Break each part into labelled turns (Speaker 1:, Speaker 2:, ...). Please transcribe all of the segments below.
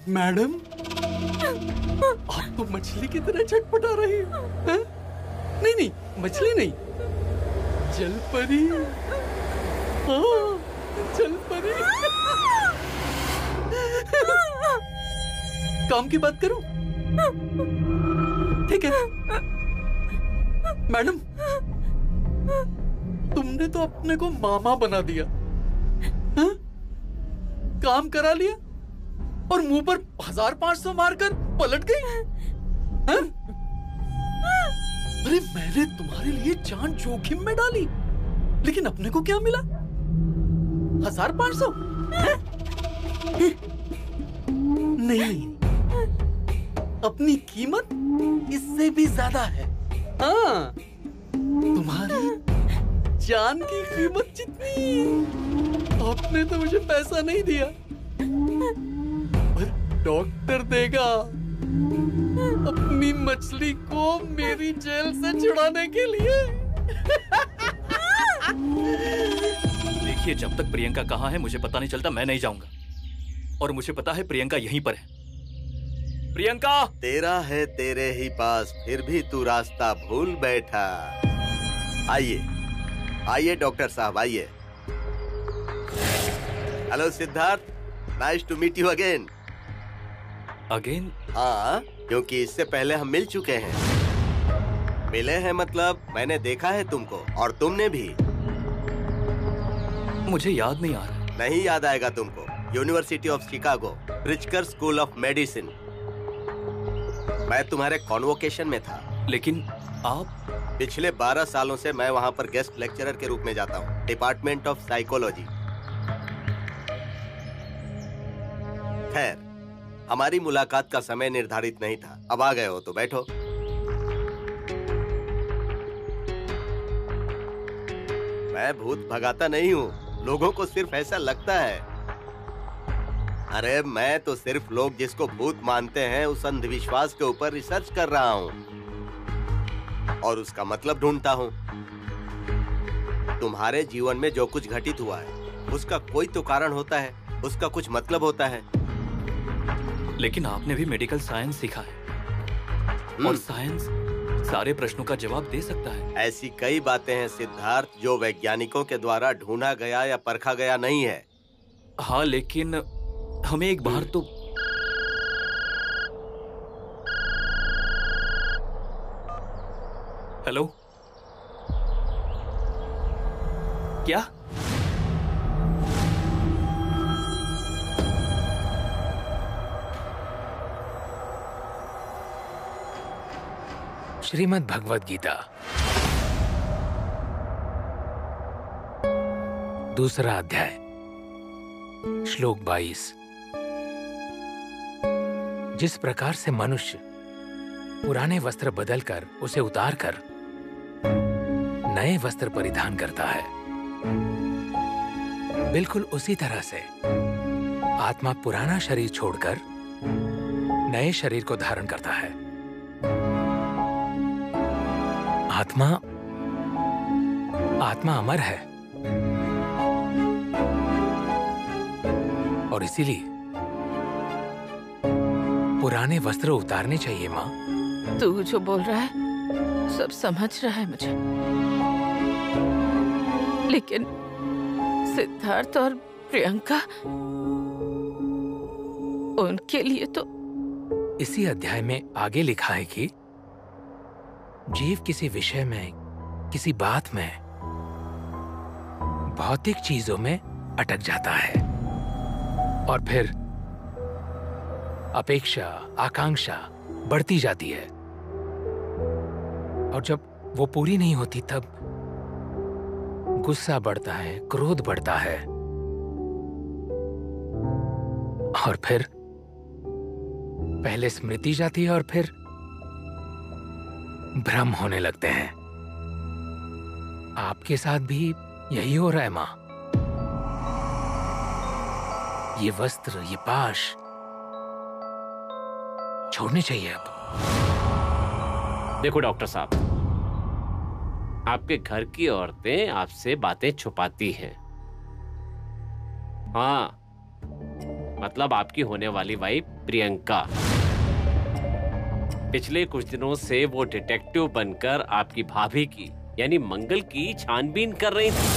Speaker 1: Madam, आप तो मछली की तरह छटपटा रही हो। हैं? नहीं नहीं, मछली नहीं, जलपरी। हाँ, जलपरी। काम की बात करूं? ठीक है मैडम, तुमने तो अपने को मामा बना दिया। हाँ? काम करा लिया और मुंह पर 1500 मारकर पलट गई। हाँ? अरे मैंने तुम्हारे लिए जान जोखिम में डाली, लेकिन अपने को क्या मिला? 1500? नहीं, अपनी कीमत इससे भी ज्यादा है। हाँ, तुम्हारी जान की कीमत जितनी। आपने तो मुझे पैसा नहीं दिया, पर डॉक्टर देगा अपनी मछली को मेरी जेल से छुड़ाने के लिए।
Speaker 2: देखिए, जब तक प्रियंका कहाँ है मुझे पता नहीं चलता, मैं नहीं जाऊंगा। और मुझे पता है प्रियंका यहीं पर है। प्रियंका!
Speaker 3: तेरा है तेरे ही पास, फिर भी तू रास्ता भूल बैठा। आइए आइए डॉक्टर साहब, आइए। Hello Siddharth, nice to meet you again.
Speaker 2: Again?
Speaker 3: हाँ, क्योंकि इससे पहले हम मिल चुके हैं। मिले हैं मतलब मैंने देखा है तुमको, और तुमने भी।
Speaker 2: मुझे याद नहीं आ रहा।
Speaker 3: नहीं याद आएगा तुमको। University of Chicago, Pritzker School of Medicine. मैं तुम्हारे कॉन्वोकेशन में था।
Speaker 2: लेकिन आप?
Speaker 3: पिछले 12 सालों से मैं वहाँ पर गेस्ट लेक्चरर के रूप में जाता हूँ, डिपार्टमेंट ऑफ साइकोलॉजी। खैर, हमारी मुलाकात का समय निर्धारित नहीं था। अब आ गए हो तो बैठो। मैं भूत भगाता नहीं हूँ, लोगों को सिर्फ ऐसा लगता है। अरे मैं तो सिर्फ लोग जिसको भूत मानते हैं उस अंधविश्वास के ऊपर रिसर्च कर रहा हूँ और उसका मतलब ढूंढता हूँ। तुम्हारे जीवन में जो कुछ घटित हुआ है उसका कोई तो कारण होता है, उसका कुछ मतलब होता है।
Speaker 2: लेकिन आपने भी मेडिकल साइंस सीखा है और साइंस सारे प्रश्नों का जवाब दे सकता है।
Speaker 3: ऐसी कई बातें हैं सिद्धार्थ जो वैज्ञानिकों के द्वारा ढूंढा गया या परखा गया नहीं है।
Speaker 2: हाँ, लेकिन हमें एक बार तो। हेलो, क्या?
Speaker 4: श्रीमद् भगवद गीता, दूसरा अध्याय, श्लोक 22। जिस प्रकार से मनुष्य पुराने वस्त्र बदलकर उसे उतारकर नए वस्त्र परिधान करता है, बिल्कुल उसी तरह से आत्मा पुराना शरीर छोड़कर नए शरीर को धारण करता है। आत्मा अमर है और इसीलिए पुराने वस्त्र उतारने चाहिए। माँ,
Speaker 5: तू जो बोल रहा है सब समझ रहा है मुझे, लेकिन सिद्धार्थ और प्रियंका, उनके लिए तो।
Speaker 4: इसी अध्याय में आगे लिखा है कि जीव किसी विषय में, किसी बात में, भौतिक चीजों में अटक जाता है और फिर अपेक्षा, आकांक्षा बढ़ती जाती है और जब वो पूरी नहीं होती तब गुस्सा बढ़ता है, क्रोध बढ़ता है और फिर पहले स्मृति जाती है और फिर भ्रम होने लगते हैं। आपके साथ भी यही हो रहा है मां। ये वस्त्र, ये पाश छोड़ने चाहिए अब।
Speaker 6: देखो डॉक्टर साहब, आपके घर की औरतें आपसे बातें छुपाती हैं। हाँ, मतलब आपकी होने वाली वाइफ प्रियंका। पिछले कुछ दिनों से वो डिटेक्टिव बनकर आपकी भाभी की यानी मंगल की छानबीन कर रही थी।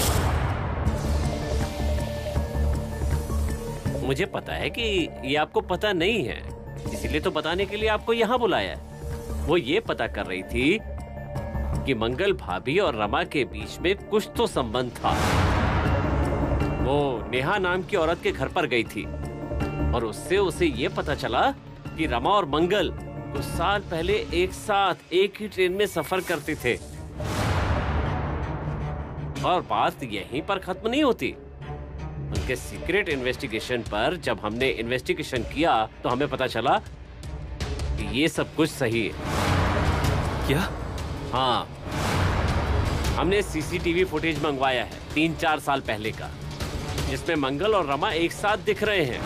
Speaker 6: मुझे पता है कि ये आपको पता नहीं है, इसीलिए तो बताने के लिए आपको यहाँ बुलाया है। वो ये पता कर रही थी कि मंगल भाभी और रमा के बीच में कुछ तो संबंध था। वो नेहा नाम की औरत के घर पर गई थी और उससे उसे ये पता चला कि रमा और मंगल कुछ साल पहले एक साथ एक ही ट्रेन में सफर करते थे। और बात यहीं पर खत्म नहीं होती। उनके सीक्रेट इन्वेस्टिगेशन पर जब हमने इन्वेस्टिगेशन किया तो हमें पता चला कि ये सब कुछ सही है।
Speaker 2: क्या?
Speaker 6: हाँ, हमने सीसीटीवी फुटेज मंगवाया है 3-4 साल पहले का, जिसमें मंगल और रमा एक साथ दिख रहे हैं।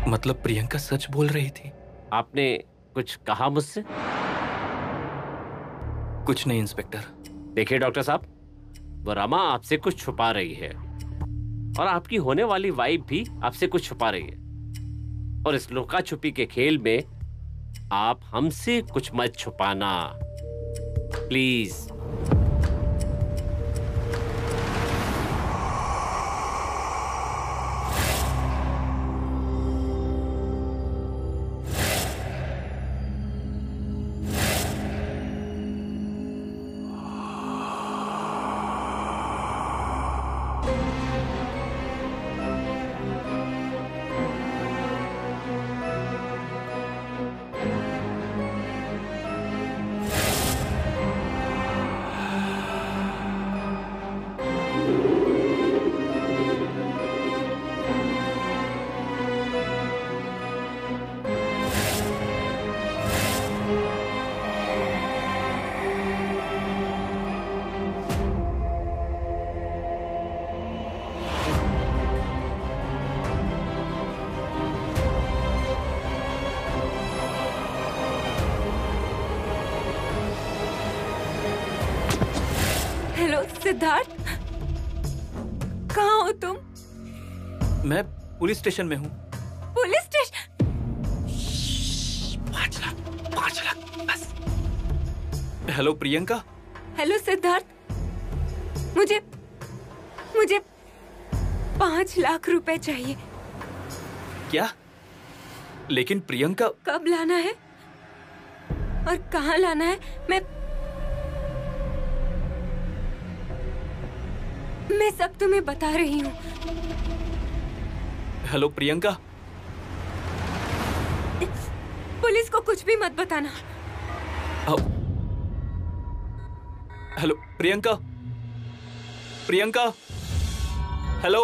Speaker 2: मतलब प्रियंका सच बोल रही थी?
Speaker 6: आपने कुछ कहा मुझसे?
Speaker 2: कुछ नहीं इंस्पेक्टर।
Speaker 6: देखिए डॉक्टर साहब, वो रमा आपसे कुछ छुपा रही है और आपकी होने वाली वाइफ भी आपसे कुछ छुपा रही है। और इस लुका छुपी के खेल में आप हमसे कुछ मत छुपाना, प्लीज।
Speaker 7: सिद्धार्थ, कहाँ हो तुम?
Speaker 2: मैं पुलिस स्टेशन में हूँ।
Speaker 7: Police station?
Speaker 2: 5 लाख बस। हेलो प्रियंका।
Speaker 7: हेलो सिद्धार्थ, मुझे 5 लाख रुपए चाहिए।
Speaker 2: क्या? लेकिन प्रियंका।
Speaker 7: कब लाना है और कहाँ लाना है? मैं सब तुम्हें बता रही हूँ।
Speaker 2: हेलो प्रियंका।
Speaker 7: पुलिस को कुछ भी मत बताना।
Speaker 2: Hello Priyanka. Priyanka, hello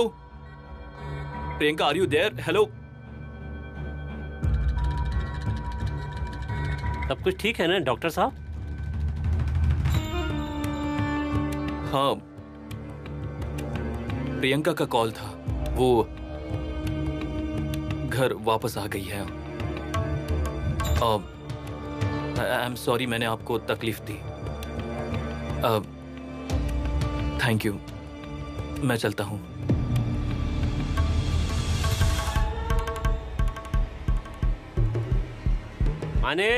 Speaker 2: Priyanka, are you there? Hello.
Speaker 6: सब कुछ ठीक है ना डॉक्टर साहब?
Speaker 2: हाँ, प्रियंका का कॉल था, वो घर वापस आ गई है। आई एम सॉरी मैंने आपको तकलीफ दी। थैंक यू, मैं चलता हूँ।
Speaker 6: माने,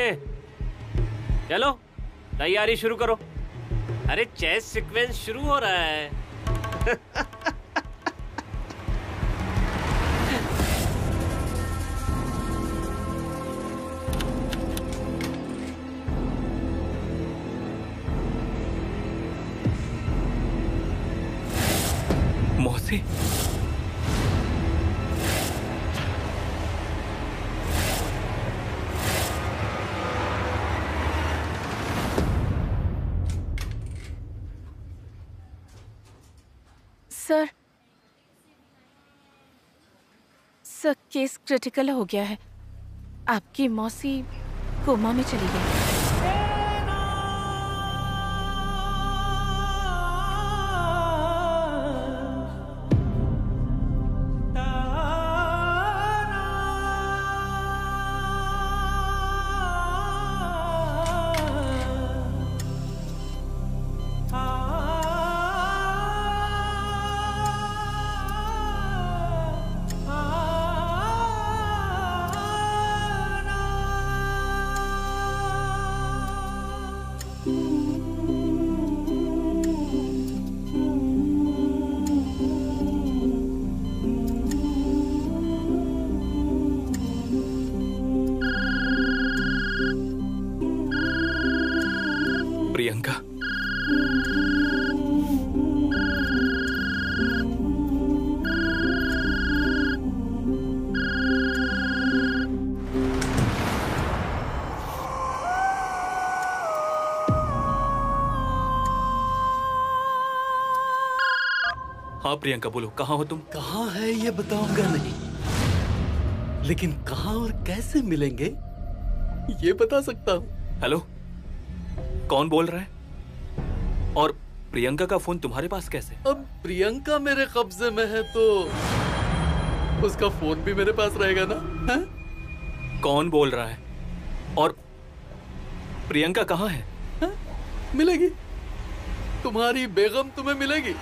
Speaker 6: चलो तैयारी शुरू करो। अरे चेस सीक्वेंस शुरू हो रहा है।
Speaker 2: मौसी,
Speaker 5: सर केस क्रिटिकल हो गया है। आपकी मौसी कोमा में चली गई।
Speaker 2: हाँ प्रियंका बोलो, कहाँ हो तुम?
Speaker 1: कहाँ है ये बताऊंगा नहीं, लेकिन कहाँ और कैसे मिलेंगे ये बता सकता हूँ।
Speaker 2: हेलो, कौन बोल रहा है? और प्रियंका का फोन तुम्हारे पास कैसे?
Speaker 1: अब प्रियंका मेरे कब्जे में है तो उसका फोन भी मेरे पास रहेगा ना। है?
Speaker 2: कौन बोल रहा है? और प्रियंका कहाँ है?
Speaker 1: मिलेगी, तुम्हारी बेगम तुम्हें मिलेगी,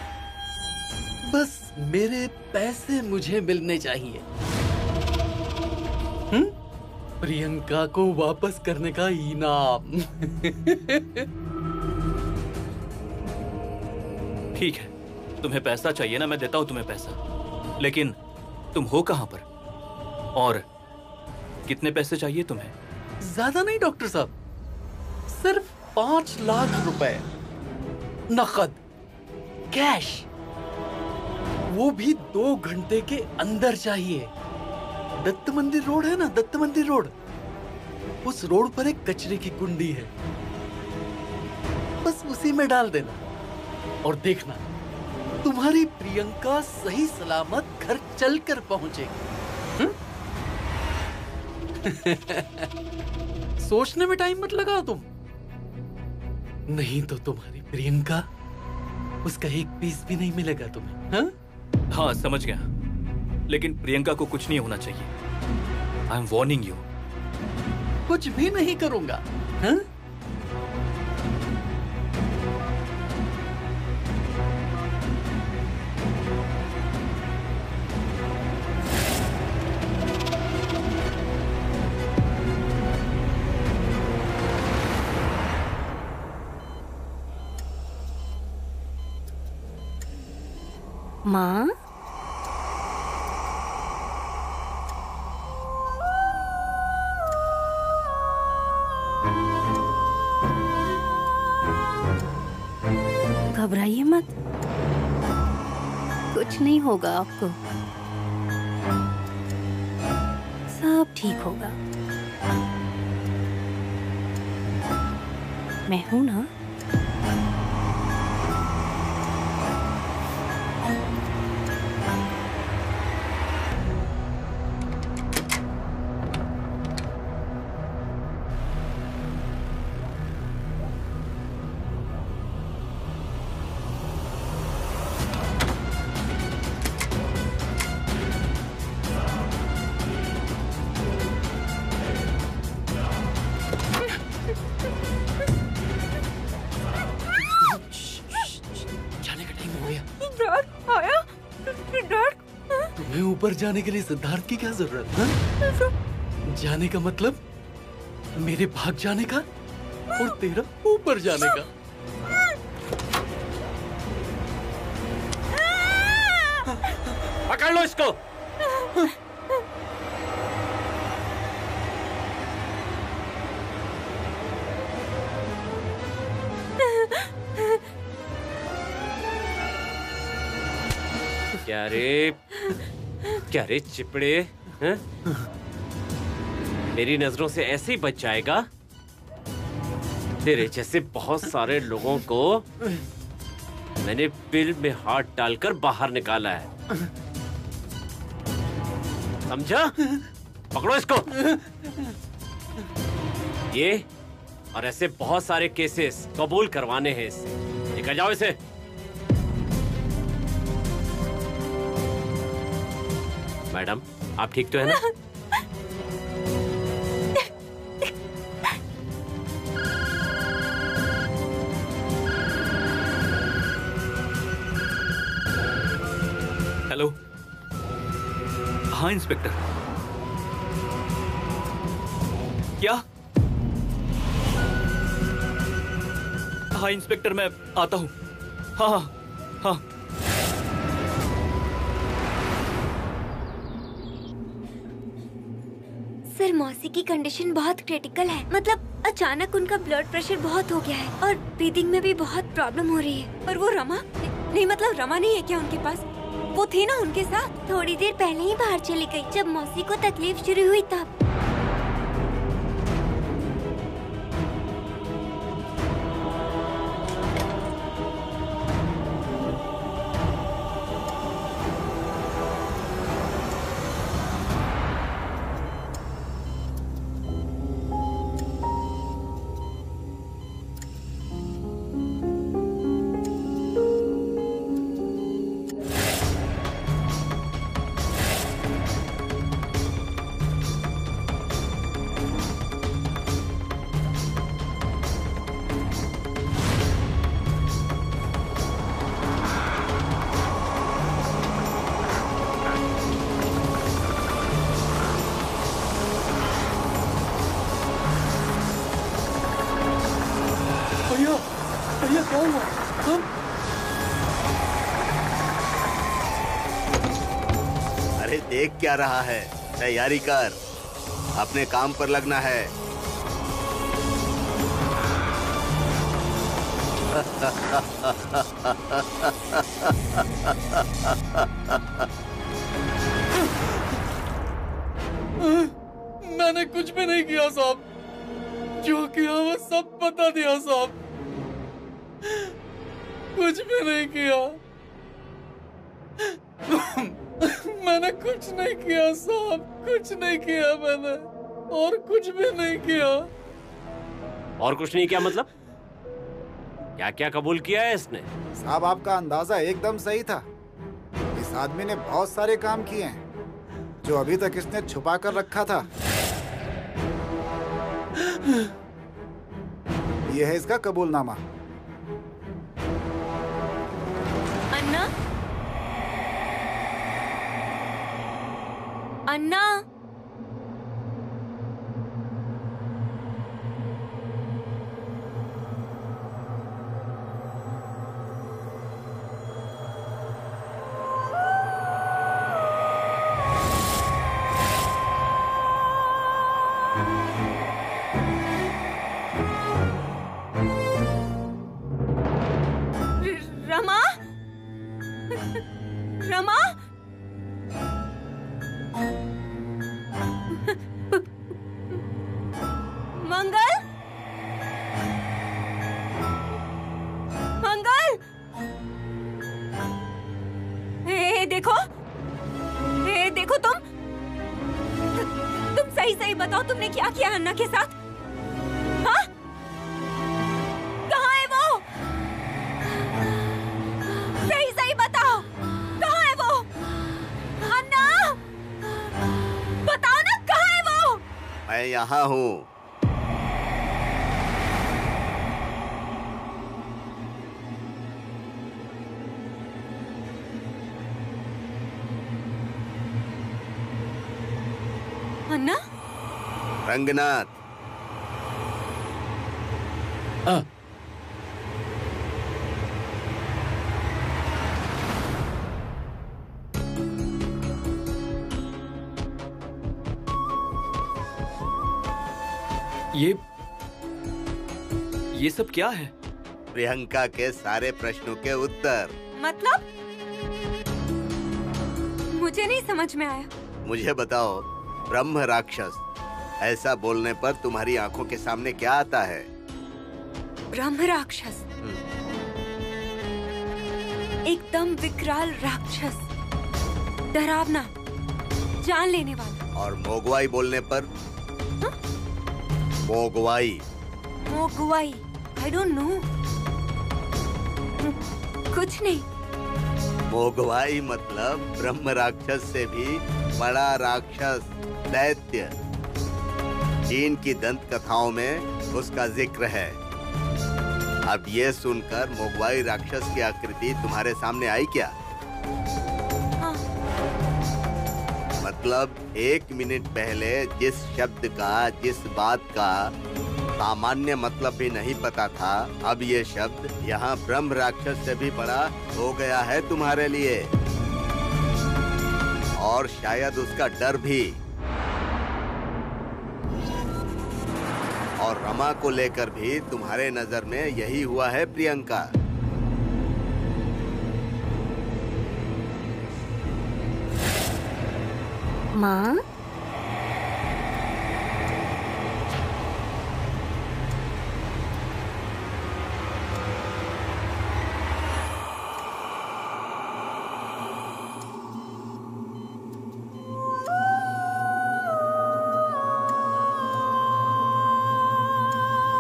Speaker 1: बस मेरे पैसे मुझे मिलने चाहिए। प्रियंका को वापस करने का इनाम।
Speaker 2: ठीक है, तुम्हें पैसा चाहिए ना, मैं देता हूं तुम्हें पैसा, लेकिन तुम हो कहां पर और कितने पैसे चाहिए तुम्हें?
Speaker 1: ज्यादा नहीं डॉक्टर साहब, सिर्फ 5 लाख रुपए नकद कैश, वो भी 2 घंटे के अंदर चाहिए। दत्त मंदिर रोड है ना, दत्त मंदिर रोड, उस रोड पर एक कचरे की कुंडी है, बस उसी में डाल देना और देखना तुम्हारी प्रियंका सही सलामत घर चलकर पहुंचेगी। सोचने में टाइम मत लगाओ तुम, नहीं तो तुम्हारी प्रियंका, उसका एक पीस भी नहीं मिलेगा तुम्हें। हाँ?
Speaker 2: हाँ समझ गया, लेकिन प्रियंका को कुछ नहीं होना चाहिए। I am warning you.
Speaker 1: कुछ भी नहीं करूंगा। हाँ?
Speaker 7: माँ, घबराइए मत, कुछ नहीं होगा आपको, सब ठीक होगा। मैं हूं ना।
Speaker 1: तुम्हें ऊपर जाने के लिए सिद्धार्थ की क्या जरूरत है? जाने का मतलब मेरे भाग जाने का और तेरा ऊपर जाने का।
Speaker 6: पकड़ लो इसको। क्या रे चिपड़े, हैं? मेरी नजरों से ऐसे ही बच जाएगा? तेरे जैसे बहुत सारे लोगों को मैंने बिल में हाथ डालकर बाहर निकाला है, समझा? पकड़ो इसको। ये और ऐसे बहुत सारे केसेस कबूल करवाने हैं इससे। लेकर जाओ इसे। मैडम, आप ठीक तो है ना?
Speaker 2: हेलो, हाँ इंस्पेक्टर। क्या? हाँ इंस्पेक्टर, मैं आता हूँ। हाँ हाँ हाँ।
Speaker 8: सर, मौसी की कंडीशन बहुत क्रिटिकल है, मतलब अचानक उनका ब्लड प्रेशर बहुत हो गया है और ब्रीदिंग में भी बहुत प्रॉब्लम हो रही है।
Speaker 7: और वो रमा नहीं, मतलब रमा नहीं है क्या उनके पास? वो थी ना उनके साथ।
Speaker 8: थोड़ी देर पहले ही बाहर चली गई, जब मौसी को तकलीफ शुरू हुई तब।
Speaker 3: देख क्या रहा है? तैयारी कर, अपने काम पर लगना है।
Speaker 1: मैंने कुछ भी नहीं किया साहब, जो किया वो सब बता दिया साहब, कुछ भी नहीं किया। मैंने कुछ नहीं किया साहब, कुछ नहीं किया मैंने, और कुछ भी नहीं किया।
Speaker 6: और कुछ नहीं किया मतलब? क्या क्या कबूल किया है इसने?
Speaker 9: साहब आपका अंदाजा एकदम सही था। इस आदमी ने बहुत सारे काम किए हैं जो अभी तक इसने छुपा कर रखा था। यह है इसका कबूलनामा।
Speaker 7: अन्ना, अन्ना, रमा, रमा, मंगल, मंगल, देखो, देखो तुम सही सही बताओ, तुमने क्या किया अन्ना के साथ? हाँ? कहाँ है वो? सही सही बताओ, कहाँ है वो? अन्ना, बताओ ना, कहाँ है वो?
Speaker 3: मैं यहाँ हूँ।
Speaker 7: अन्ना,
Speaker 3: रंगनाथ,
Speaker 2: ये सब क्या है?
Speaker 3: प्रियंका के सारे प्रश्नों के उत्तर।
Speaker 7: मतलब? मुझे नहीं समझ में आया।
Speaker 3: मुझे बताओ, ब्रह्म राक्षस, ऐसा बोलने पर तुम्हारी आंखों के सामने क्या आता है?
Speaker 7: ब्रह्म राक्षस, एकदम विकराल राक्षस, डरावना, जान लेने वाला।
Speaker 3: और मोगवाई बोलने पर?
Speaker 7: हा?
Speaker 3: मोगवाई।
Speaker 7: मोगवाई, आई डोंट नो, कुछ नहीं।
Speaker 3: मोगवाई मतलब ब्रह्म राक्षस से भी बड़ा राक्षस, दैत्य। चीन की दंत कथाओं में उसका जिक्र है। अब ये सुनकर मोगवाई राक्षस की आकृति तुम्हारे सामने आई क्या?
Speaker 7: हाँ।
Speaker 3: मतलब 1 मिनट पहले जिस शब्द का, जिस बात का सामान्य मतलब भी नहीं पता था, अब ये शब्द यहाँ ब्रह्म राक्षस से भी बड़ा हो गया है तुम्हारे लिए। और शायद उसका डर भी। और रमा को लेकर भी तुम्हारे नजर में यही हुआ है प्रियंका।
Speaker 5: माँ,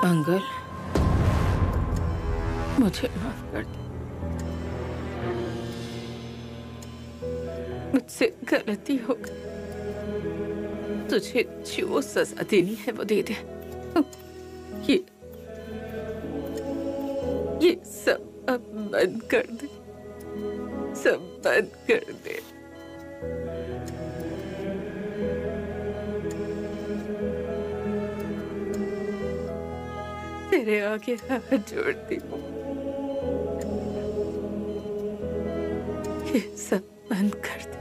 Speaker 5: मंगल, मुझे माफ कर दे, मुझसे गलती हो गई। तुझे जो सजा देनी है वो दे दे। ये सब अब बंद कर दे, सब बंद कर दे। तेरे आगे हाथ जोड़ती हूँ, ये सब बंद कर दे।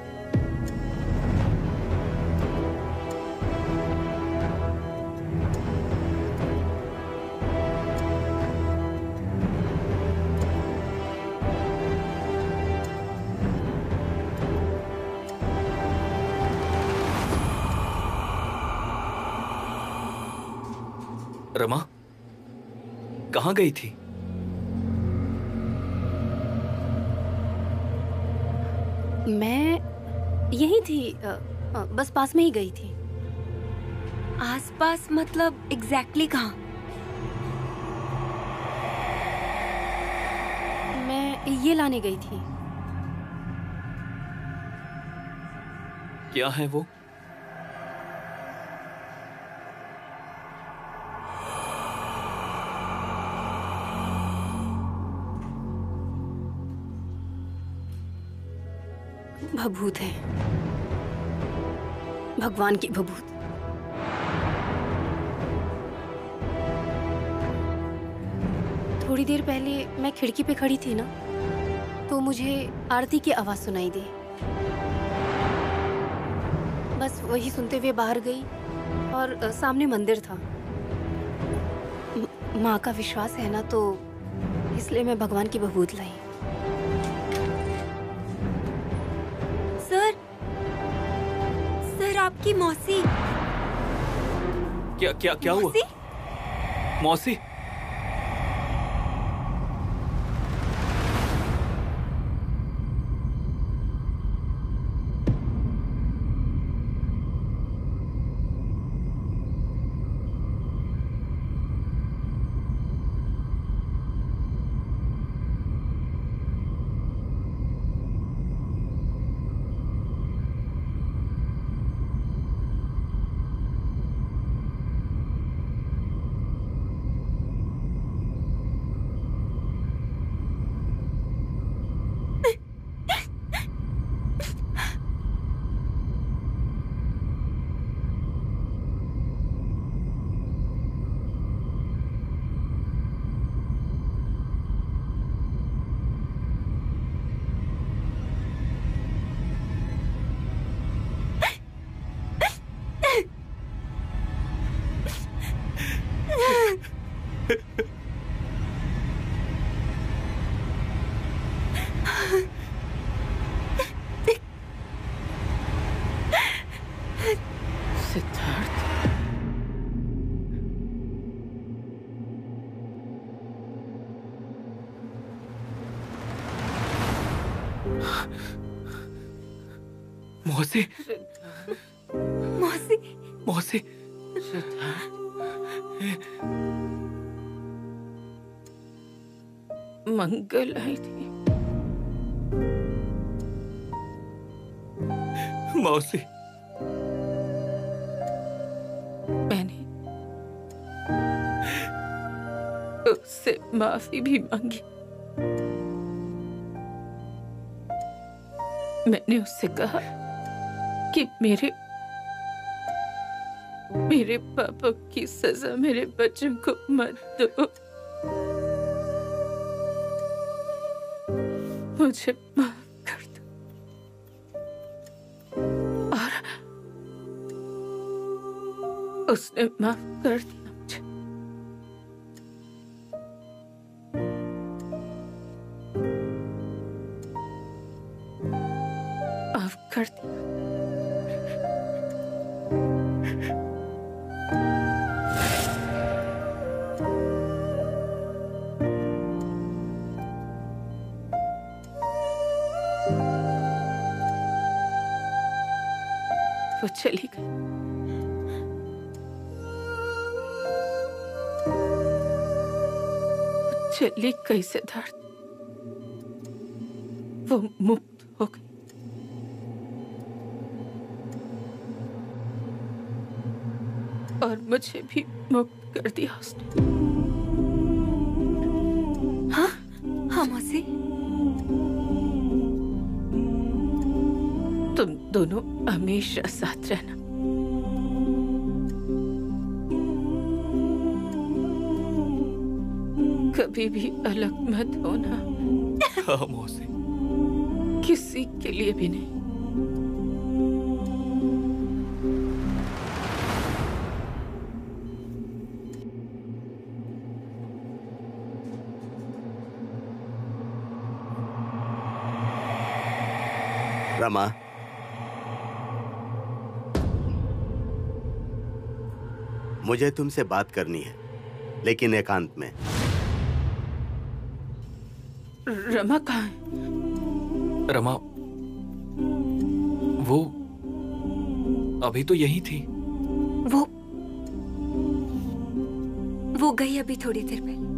Speaker 2: रमा कहाँ गई थी?
Speaker 10: मैं यही थी, बस पास में ही गई थी।
Speaker 7: आसपास मतलब एग्जैक्टली कहाँ?
Speaker 10: मैं ये लाने गई थी।
Speaker 2: क्या है वो?
Speaker 10: भभूत है, भगवान की भभूत। थोड़ी देर पहले मैं खिड़की पे खड़ी थी ना, तो मुझे आरती की आवाज सुनाई दी। बस वही सुनते हुए बाहर गई और सामने मंदिर था। माँ का विश्वास है ना, तो इसलिए मैं भगवान की भभूत लाई।
Speaker 7: सर आपकी मौसी।
Speaker 2: क्या हुआ? मौसी? मौसी,
Speaker 7: मौसी,
Speaker 2: मौसी,
Speaker 5: मंगल आई थी।
Speaker 2: मौसी,
Speaker 5: मैंने उससे माफी भी मांगी। मैंने उससे कहा कि मेरे पापा की सजा मेरे बच्चों को मत दो, मुझे माफ कर दो। और उसने माफ कर दिया मुझे। माफ कर दिया। वो चली गई। वो चली गई सिद्धार्थ। वो मुक्त हो गई। और मुझे भी मुक्त कर दिया उसने।
Speaker 7: हाँ हाँ मौसी,
Speaker 5: तुम दोनों हमेशा साथ रहना। कभी भी अलग मत होना।
Speaker 2: हाँ मौसी,
Speaker 5: किसी के लिए भी नहीं।
Speaker 3: रमा, मुझे तुमसे बात करनी है। लेकिन एकांत में।
Speaker 5: रमा कहाँ है?
Speaker 2: रमा वो अभी तो यही थी।
Speaker 7: वो गई अभी थोड़ी देर पहले।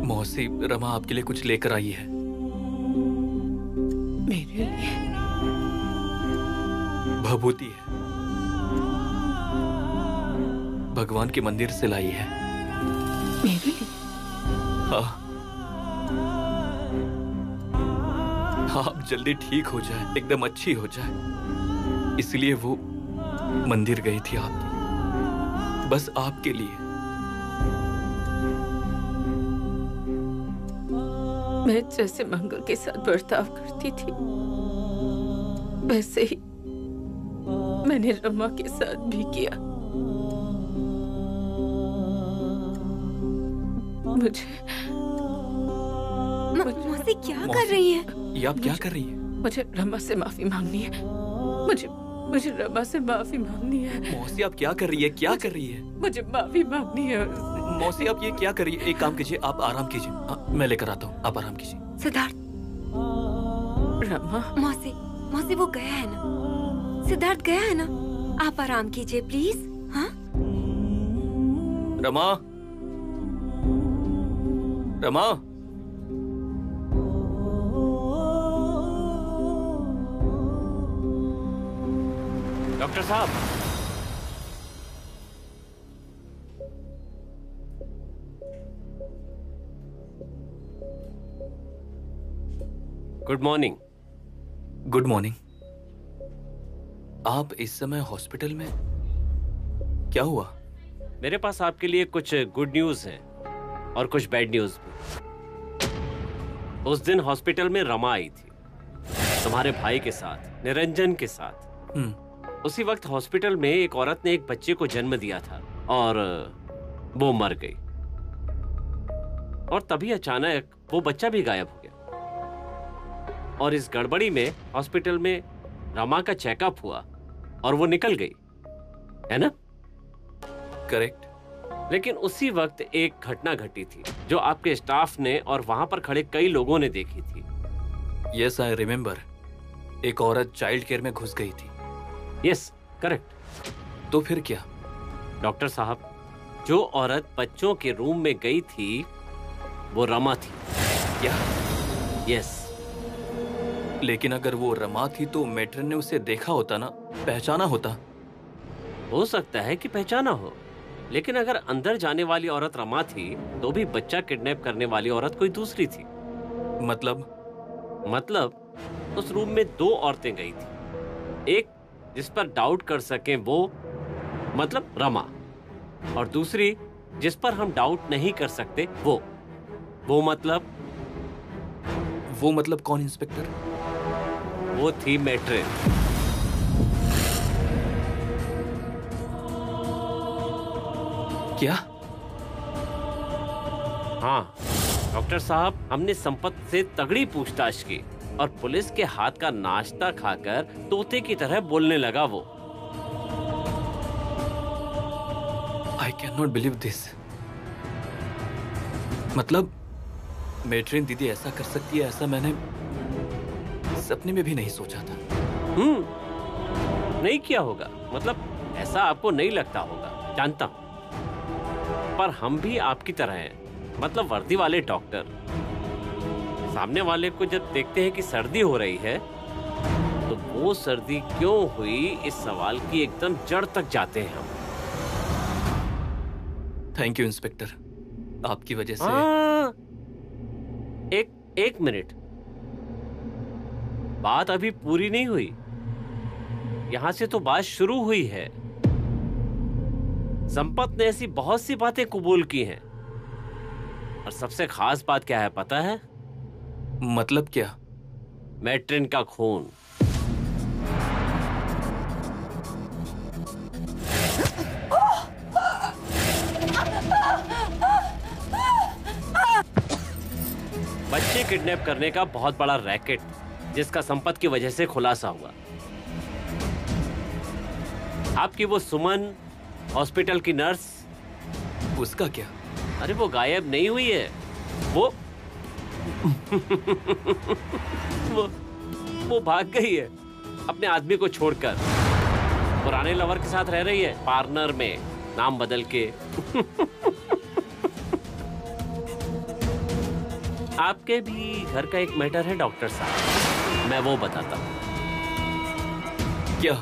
Speaker 2: मौसी, रमा आपके लिए कुछ लेकर आई है।
Speaker 5: मेरे लिए?
Speaker 2: भभूति है, भगवान के मंदिर से लाई है।
Speaker 5: मेरे लिए?
Speaker 2: हाँ, आप जल्दी ठीक हो जाए, एकदम अच्छी हो जाए, इसलिए वो मंदिर गई थी आपके लिए, बस आपके लिए।
Speaker 5: मैं जैसे मंगल के साथ बर्ताव करती थी वैसे ही मैंने रमा के साथ भी किया।
Speaker 7: मौसी क्या कर रही है?
Speaker 2: ये आप क्या कर रही है?
Speaker 5: मुझे रमा से माफी मांगनी है। मुझे रमा से माफी मांगनी है।
Speaker 2: मौसी आप क्या कर रही है? क्या कर रही है?
Speaker 5: मुझे माफी मांगनी है।
Speaker 2: मौसी आप ये क्या कर रही है? एक काम कीजिए, आप आराम कीजिए। मैं लेकर आता हूँ, आप आराम कीजिए।
Speaker 7: सिद्धार्थ।
Speaker 5: रमा।
Speaker 7: मौसी वो गया है ना? सिद्धार्थ गया है ना? आप आराम कीजिए प्लीज। हाँ
Speaker 2: रमा, रमा।
Speaker 6: डॉक्टर साहब। Good morning.
Speaker 2: Good morning. आप इस समय हॉस्पिटल में? क्या हुआ?
Speaker 6: मेरे पास आपके लिए कुछ गुड न्यूज है और कुछ बैड न्यूज भी। उस दिन हॉस्पिटल में रमा आई थी, तुम्हारे भाई के साथ, निरंजन के साथ। उसी वक्त हॉस्पिटल में एक औरत ने एक बच्चे को जन्म दिया था और वो मर गई। और तभी अचानक वो बच्चा भी गायब हो गया। और इस गड़बड़ी में हॉस्पिटल में रमा का चेकअप हुआ और वो निकल गई, है ना?
Speaker 2: करेक्ट।
Speaker 6: लेकिन उसी वक्त एक घटना घटी थी जो आपके स्टाफ ने और वहां पर खड़े कई लोगों ने देखी थी।
Speaker 2: Yes, I remember. एक औरत चाइल्ड केयर में घुस गई थी।
Speaker 6: Yes, correct.
Speaker 2: तो फिर क्या?
Speaker 6: डॉक्टर साहब, जो औरत बच्चों के रूम में गई थी वो रमा थी।
Speaker 2: क्या?
Speaker 6: यस।
Speaker 2: लेकिन अगर वो रमा थी तो मेट्रन ने उसे देखा होता ना, पहचाना होता।
Speaker 6: हो सकता है कि पहचाना हो, लेकिन अगर अंदर जाने वाली औरत रमा थी तो भी बच्चा किडनैप करने वाली औरत कोई दूसरी थी। मतलब उस रूम में दो औरतें गई थी। एक जिस पर डाउट कर सकें वो मतलब रमा, और दूसरी जिस पर हम डाउट नहीं कर सकते वो मतलब
Speaker 2: कौन इंस्पेक्टर?
Speaker 6: वो थी मेट्रिन।
Speaker 2: क्या?
Speaker 6: हाँ डॉक्टर साहब, हमने संपत से तगड़ी पूछताछ की और पुलिस के हाथ का नाश्ता खाकर तोते की तरह बोलने लगा वो।
Speaker 2: I cannot believe this। मतलब मेट्रिन दीदी ऐसा कर सकती है, ऐसा मैंने सपने में भी नहीं सोचा था।
Speaker 6: नहीं किया होगा, मतलब ऐसा आपको नहीं लगता होगा, जानता हूं। पर हम भी आपकी तरह हैं, मतलब वर्दी वाले डॉक्टर। सामने वाले को जब देखते हैं कि सर्दी हो रही है तो वो सर्दी क्यों हुई, इस सवाल की एकदम जड़ तक जाते हैं हम।
Speaker 2: थैंक यू इंस्पेक्टर, आपकी वजह से।
Speaker 6: एक मिनट, बात अभी पूरी नहीं हुई। यहां से तो बात शुरू हुई है। संपत ने ऐसी बहुत सी बातें कबूल की हैं, और सबसे खास बात क्या है पता है?
Speaker 2: मतलब क्या?
Speaker 6: मेट्रिन का खून। बच्चे किडनैप करने का बहुत बड़ा रैकेट, जिसका संपत की वजह से खुलासा हुआ। आपकी वो सुमन, हॉस्पिटल की नर्स,
Speaker 2: उसका क्या?
Speaker 6: अरे वो गायब नहीं हुई है, वो वो भाग गई है अपने आदमी को छोड़कर। पुराने लवर के साथ रह रही है, पार्टनर में, नाम बदल के। आपके भी घर का एक मैटर है डॉक्टर साहब, मैं वो बताता हूँ।
Speaker 2: क्या?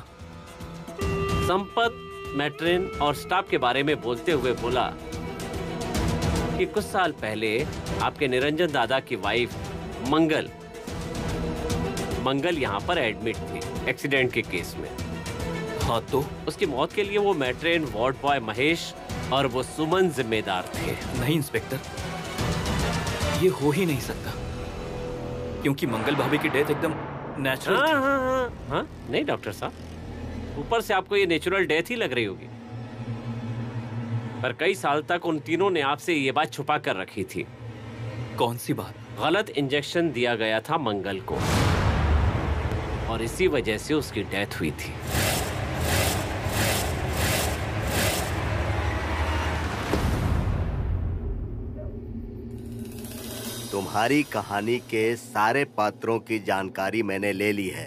Speaker 6: संपत मैट्रिन और स्टाफ के बारे में बोलते हुए बोला कि कुछ साल पहले आपके निरंजन दादा की वाइफ मंगल यहाँ पर एडमिट थी एक्सीडेंट के केस में।
Speaker 2: हाँ तो?
Speaker 6: उसकी मौत के लिए वो मैट्रिन, वार्ड बॉय महेश और वो सुमन जिम्मेदार थे।
Speaker 2: नहीं इंस्पेक्टर, ये हो ही नहीं सकता, क्योंकि मंगल भाभी की डेथ एकदम नेचुरल थी।
Speaker 6: हाँ, नहीं डॉक्टर साहब, ऊपर से आपको ये नेचुरल डेथ ही लग रही होगी, पर कई साल तक उन तीनों ने आपसे ये बात छुपा कर रखी थी।
Speaker 2: कौन सी बात?
Speaker 6: गलत इंजेक्शन दिया गया था मंगल को और इसी वजह से उसकी डेथ हुई थी।
Speaker 3: तुम्हारी कहानी के सारे पात्रों की जानकारी मैंने ले ली है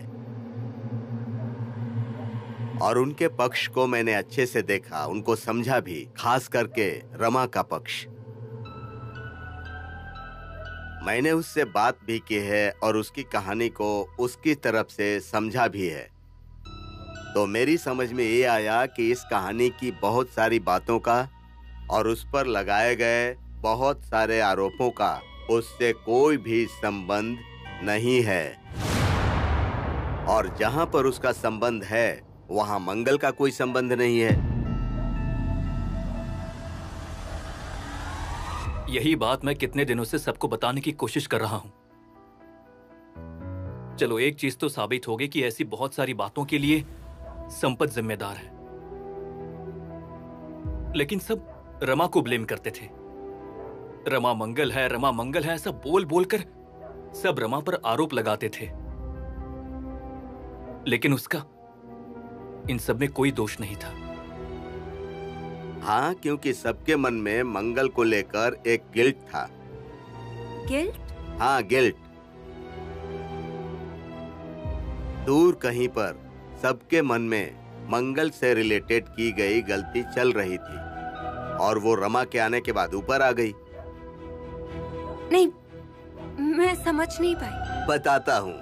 Speaker 3: और उनके पक्ष को मैंने अच्छे से देखा, उनको समझा भी, खास करके रमा का पक्ष। मैंने उससे बात भी की है और उसकी कहानी को उसकी तरफ से समझा भी है। तो मेरी समझ में ये आया कि इस कहानी की बहुत सारी बातों का और उस पर लगाए गए बहुत सारे आरोपों का उससे कोई भी संबंध नहीं है, और जहां पर उसका संबंध है वहां मंगल का कोई संबंध नहीं है।
Speaker 2: यही बात मैं कितने दिनों से सबको बताने की कोशिश कर रहा हूं। चलो एक चीज तो साबित हो गई कि ऐसी बहुत सारी बातों के लिए संपत जिम्मेदार है, लेकिन सब रमा को ब्लेम करते थे। रमा मंगल है, रमा मंगल है, ऐसा बोल बोलकर सब रमा पर आरोप लगाते थे, लेकिन उसका इन सब में कोई दोष नहीं था।
Speaker 3: हाँ, क्योंकि सबके मन में मंगल को लेकर एक गिल्ट था।
Speaker 7: गिल्ट?
Speaker 3: हाँ, गिल्ट। दूर कहीं पर सबके मन में मंगल से रिलेटेड की गई गलती चल रही थी और वो रमा के आने के बाद ऊपर आ गई।
Speaker 7: नहीं, मैं समझ नहीं पाई।
Speaker 3: बताता हूँ।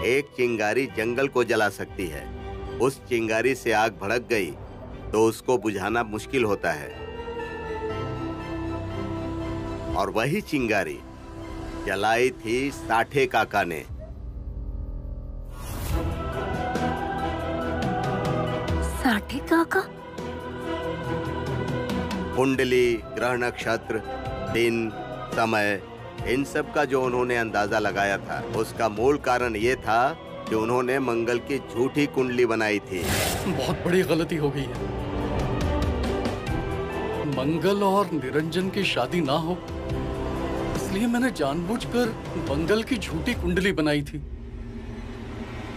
Speaker 3: एक चिंगारी जंगल को जला सकती है। उस चिंगारी से आग भड़क गई तो उसको बुझाना मुश्किल होता है, और वही चिंगारी जलाई थी साठे काका ने।
Speaker 5: साठे काका?
Speaker 3: कुंडली, ग्रह नक्षत्र, दिन, समय, इन सब का जो उन्होंने अंदाजा लगाया था, उसका मूल कारण ये था कि उन्होंने मंगल की झूठी कुंडली बनाई थी।
Speaker 1: बहुत बड़ी गलती हो गई है। मंगल और निरंजन की शादी ना हो, इसलिए मैंने जानबूझकर मंगल की झूठी कुंडली बनाई थी,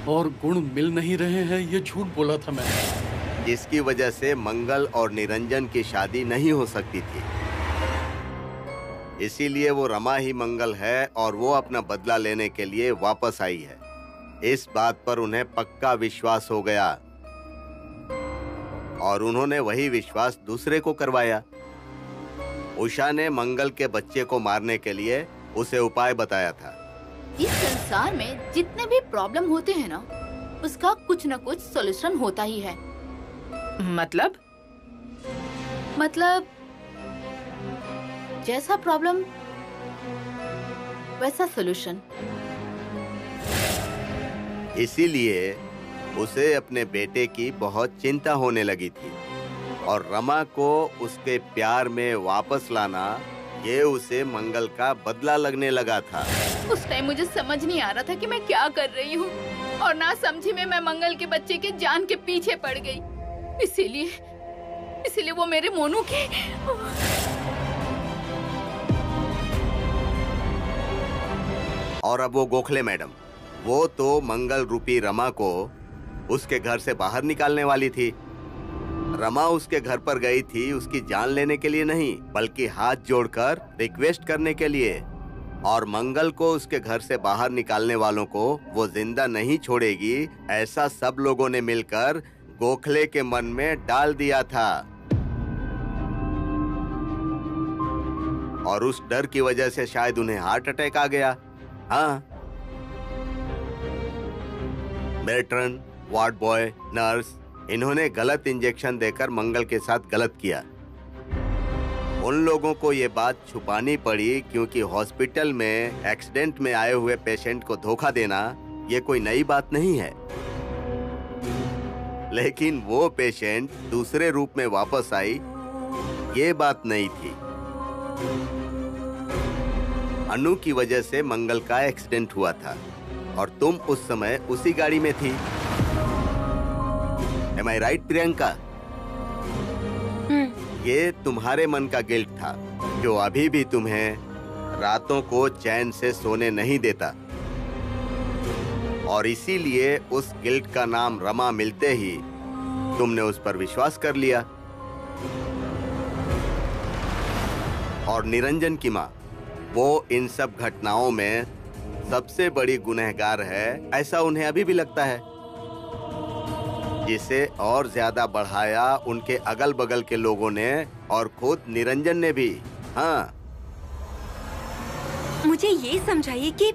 Speaker 1: और गुण मिल नहीं रहे हैं ये झूठ बोला था मैंने,
Speaker 3: जिसकी वजह से मंगल और निरंजन की शादी नहीं हो सकती थी। इसीलिए वो रमा ही मंगल है और वो अपना बदला लेने के लिए वापस आई है। इस बात पर उन्हें पक्का विश्वास हो गया और उन्होंने वही विश्वास दूसरे को करवाया। उषा ने मंगल के बच्चे को मारने के लिए उसे उपाय बताया था।
Speaker 11: इस संसार में जितने भी प्रॉब्लम होते हैं ना, उसका कुछ न कुछ सॉल्यूशन होता ही है।
Speaker 5: मतलब
Speaker 11: जैसा प्रॉब्लम वैसा सॉल्यूशन।
Speaker 3: इसीलिए उसे अपने बेटे की बहुत चिंता होने लगी थी और रमा को उसके प्यार में वापस लाना, ये उसे मंगल का बदला लगने लगा था।
Speaker 11: उस टाइम मुझे समझ नहीं आ रहा था कि मैं क्या कर रही हूँ, और ना समझी में मैं मंगल के बच्चे के जान के पीछे पड़ गई। इसीलिए इसीलिए वो मेरे मोनू के।
Speaker 3: और अब वो गोखले मैडम, वो तो मंगल रूपी रमा को उसके घर से बाहर निकालने वाली थी। रमा उसके घर पर गई थी उसकी जान लेने के लिए नहीं, बल्कि हाथ जोड़कर रिक्वेस्ट करने के लिए। और मंगल को उसके घर से बाहर निकालने वालों को वो जिंदा नहीं छोड़ेगी, ऐसा सब लोगों ने मिलकर गोखले के मन में डाल दिया था। और उस डर की वजह से शायद उन्हें हार्ट अटैक आ गया। हाँ, बेटरन, वार्ड बॉय, नर्स, इन्होंने गलत इंजेक्शन देकर मंगल के साथ गलत किया। उन लोगों को ये बात छुपानी पड़ी क्योंकि हॉस्पिटल में एक्सीडेंट में आए हुए पेशेंट को धोखा देना ये कोई नई बात नहीं है। लेकिन वो पेशेंट दूसरे रूप में वापस आई, ये बात नहीं थी। अनु की वजह से मंगल का एक्सीडेंट हुआ था और तुम उस समय उसी गाड़ी में थी। Am I right, Priyanka? ये तुम्हारे मन का गिल्ट था जो अभी भी तुम्हें रातों को चैन से सोने नहीं देता। और इसीलिए उस गिल्ट का नाम रमा मिलते ही तुमने उस पर विश्वास कर लिया। और निरंजन की माँ, वो इन सब घटनाओं में सबसे बड़ी गुनहगार है, ऐसा उन्हें अभी भी लगता है, जिसे और ज्यादा बढ़ाया उनके अगल बगल के लोगों ने और खुद निरंजन ने भी। हाँ,
Speaker 7: मुझे ये समझाइए कि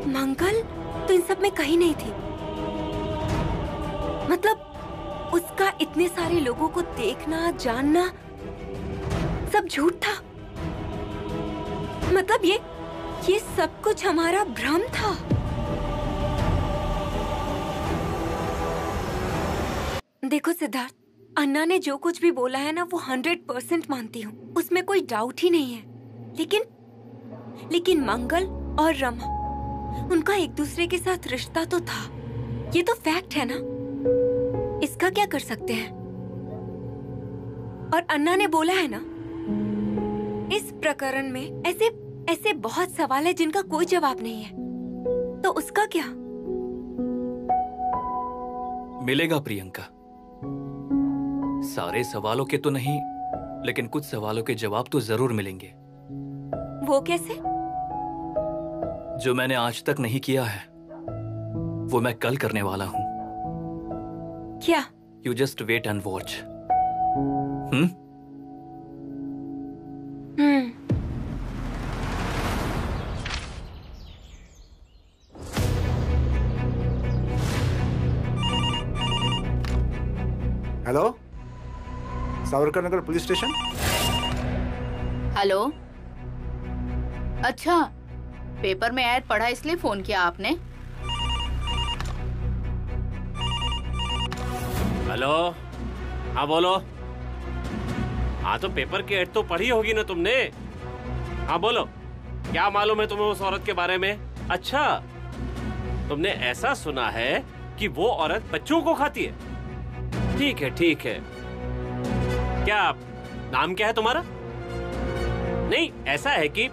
Speaker 7: मंगल तो इन सब में कहीं नहीं थी। मतलब उसका इतने सारे लोगों को देखना, जानना सब झूठ था। मतलब ये सब कुछ हमारा भ्रम था। देखो सिद्धार्थ, अन्ना ने जो कुछ भी बोला है ना, वो 100% मानती हूँ, उसमें कोई डाउट ही नहीं है। लेकिन मंगल और रमा, उनका एक दूसरे के साथ रिश्ता तो था, ये तो फैक्ट है ना। इसका क्या कर सकते हैं? और अन्ना ने बोला है ना, इस प्रकरण में ऐसे बहुत सवाल है जिनका कोई जवाब नहीं है, तो उसका क्या?
Speaker 2: मिलेगा प्रियंका, सारे सवालों के तो नहीं, लेकिन कुछ सवालों के जवाब तो जरूर मिलेंगे।
Speaker 7: वो कैसे?
Speaker 2: जो मैंने आज तक नहीं किया है वो मैं कल करने वाला हूँ।
Speaker 7: क्या?
Speaker 2: You just wait and watch.
Speaker 9: Hello, Savarkar Nagar police station.
Speaker 11: Hello, अच्छा, पेपर में ऐड पढ़ा इसलिए फोन किया आपने?
Speaker 6: हेलो, हाँ बोलो। हाँ तो पेपर की ऐड तो पढ़ी होगी ना तुमने। हाँ बोलो, क्या मालूम है तुम्हें उस औरत के बारे में? अच्छा, तुमने ऐसा सुना है कि वो औरत बच्चों को खाती है? ठीक है ठीक है। क्या नाम क्या है तुम्हारा? नहीं, ऐसा है कि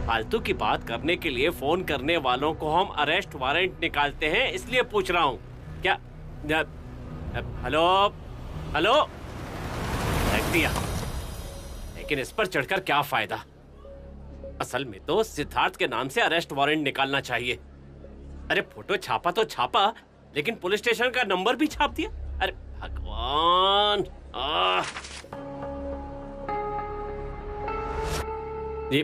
Speaker 6: फालतू की बात करने के लिए फोन करने वालों को हम अरेस्ट वारंट निकालते हैं, इसलिए पूछ रहा हूँ। क्या? हेलो हेलो, रख दिया। लेकिन इस पर चढ़कर क्या फायदा? असल में तो सिद्धार्थ के नाम से अरेस्ट वारंट निकालना चाहिए। अरे फोटो छापा तो छापा, लेकिन पुलिस स्टेशन का नंबर भी छाप दिया। अरे भगवान! ये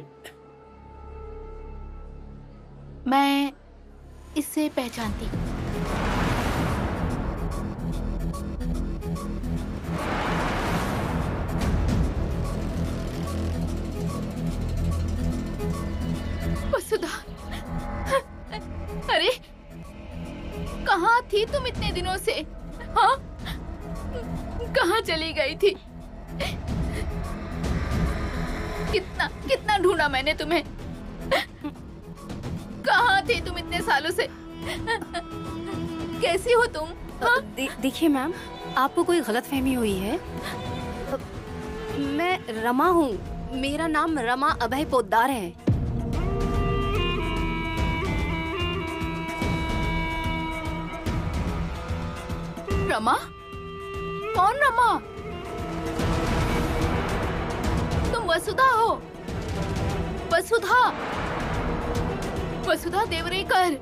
Speaker 11: मैं इससे पहचानती हूँ। वसुधा, अरे कहाँ थी तुम इतने दिनों से? हाँ, कहाँ चली गई थी? कितना ढूंढा मैंने तुम्हें। कहाँ थी तुम इतने सालों से? कैसी हो तुम? हाँ?
Speaker 10: देखिए मैम, आपको कोई गलतफहमी हुई है। मैं रमा हूँ, मेरा नाम रमा अभय पोद्दार है।
Speaker 11: रमा? कौन रमा? तुम वसुधा हो? वसुधा देवरेकर।